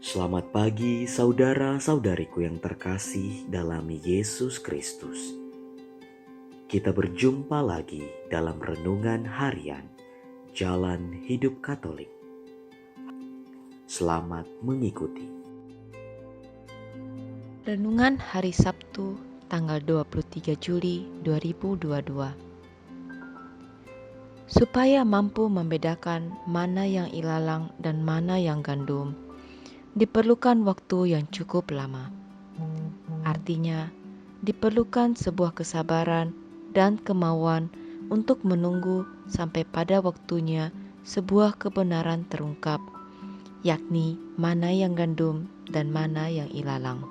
Selamat pagi saudara-saudariku yang terkasih dalam Yesus Kristus. Kita berjumpa lagi dalam renungan harian Jalan Hidup Katolik. Selamat mengikuti. Renungan hari Sabtu, tanggal 23 Juli 2022. Supaya mampu membedakan mana yang ilalang dan mana yang gandum, diperlukan waktu yang cukup lama. Artinya, diperlukan sebuah kesabaran dan kemauan untuk menunggu sampai pada waktunya sebuah kebenaran terungkap, yakni mana yang gandum dan mana yang ilalang.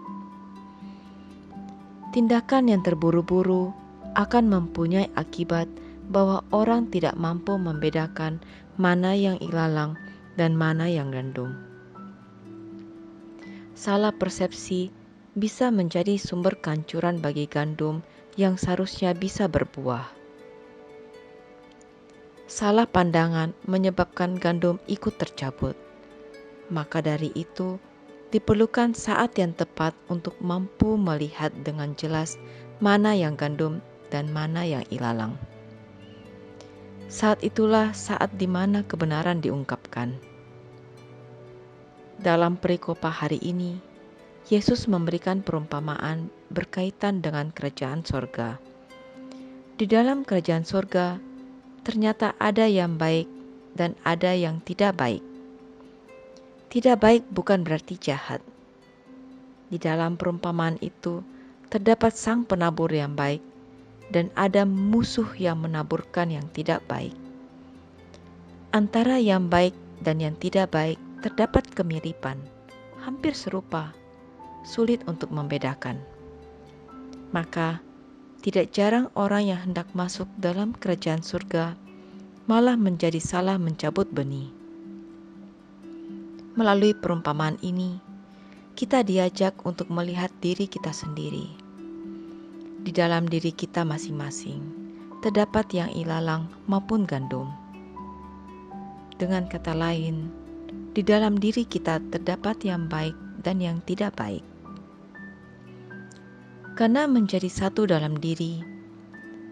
Tindakan yang terburu-buru akan mempunyai akibat bahwa orang tidak mampu membedakan mana yang ilalang dan mana yang gandum. Salah persepsi bisa menjadi sumber kehancuran bagi gandum yang seharusnya bisa berbuah. Salah pandangan menyebabkan gandum ikut tercabut. Maka dari itu, diperlukan saat yang tepat untuk mampu melihat dengan jelas mana yang gandum dan mana yang ilalang. Saat itulah saat di mana kebenaran diungkapkan. Dalam perikopah hari ini, Yesus memberikan perumpamaan berkaitan dengan kerajaan sorga. Di dalam kerajaan sorga, ternyata ada yang baik dan ada yang tidak baik. Tidak baik bukan berarti jahat. Di dalam perumpamaan itu, terdapat sang penabur yang baik dan ada musuh yang menaburkan yang tidak baik. Antara yang baik dan yang tidak baik terdapat kemiripan, hampir serupa, sulit untuk membedakan. Maka, tidak jarang orang yang hendak masuk dalam kerajaan surga malah menjadi salah mencabut benih. Melalui perumpamaan ini, kita diajak untuk melihat diri kita sendiri. Di dalam diri kita masing-masing, terdapat yang ilalang maupun gandum. Dengan kata lain, di dalam diri kita terdapat yang baik dan yang tidak baik. Karena menjadi satu dalam diri,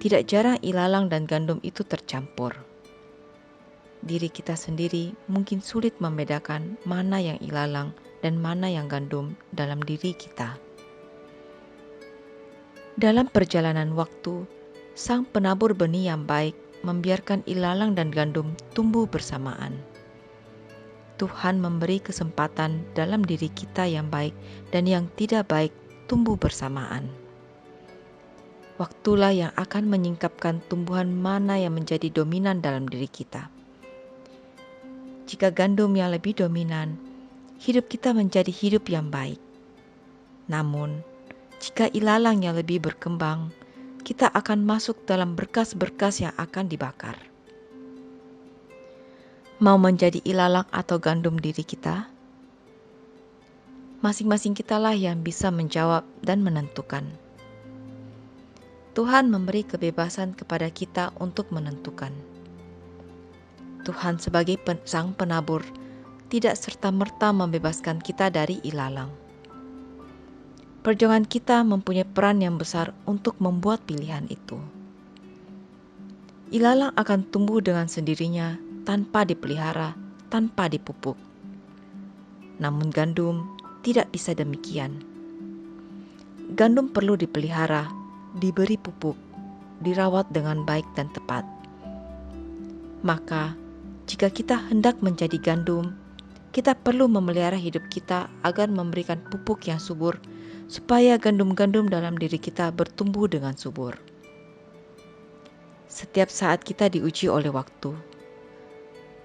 tidak jarang ilalang dan gandum itu tercampur. Diri kita sendiri mungkin sulit membedakan mana yang ilalang dan mana yang gandum dalam diri kita. Dalam perjalanan waktu, sang penabur benih yang baik membiarkan ilalang dan gandum tumbuh bersamaan. Tuhan memberi kesempatan dalam diri kita yang baik dan yang tidak baik tumbuh bersamaan. Waktulah yang akan menyingkapkan tumbuhan mana yang menjadi dominan dalam diri kita. Jika gandum yang lebih dominan, hidup kita menjadi hidup yang baik. Namun, jika ilalang yang lebih berkembang, kita akan masuk dalam berkas-berkas yang akan dibakar. Mau menjadi ilalang atau gandum diri kita? Masing-masing kitalah yang bisa menjawab dan menentukan. Tuhan memberi kebebasan kepada kita untuk menentukan. Tuhan sebagai sang penabur tidak serta-merta membebaskan kita dari ilalang. Perjuangan kita mempunyai peran yang besar untuk membuat pilihan itu. Ilalang akan tumbuh dengan sendirinya tanpa dipelihara, tanpa dipupuk. Namun gandum tidak bisa demikian. Gandum perlu dipelihara, diberi pupuk, dirawat dengan baik dan tepat. Maka, jika kita hendak menjadi gandum, kita perlu memelihara hidup kita agar memberikan pupuk yang subur, supaya gandum-gandum dalam diri kita bertumbuh dengan subur. Setiap saat kita diuji oleh waktu.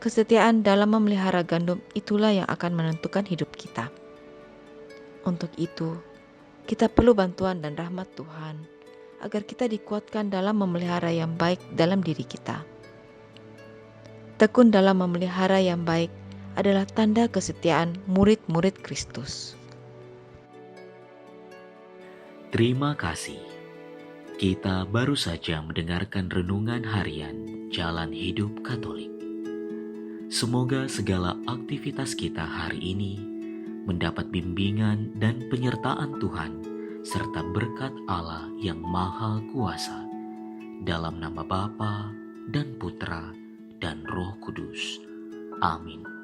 Kesetiaan dalam memelihara gandum itulah yang akan menentukan hidup kita. Untuk itu, kita perlu bantuan dan rahmat Tuhan, agar kita dikuatkan dalam memelihara yang baik dalam diri kita. Tekun dalam memelihara yang baik adalah tanda kesetiaan murid-murid Kristus. Terima kasih. Kita baru saja mendengarkan renungan harian Jalan Hidup Katolik. Semoga segala aktivitas kita hari ini mendapat bimbingan dan penyertaan Tuhan, serta berkat Allah yang Maha Kuasa. Dalam nama Bapa dan Putra dan Roh Kudus. Amin.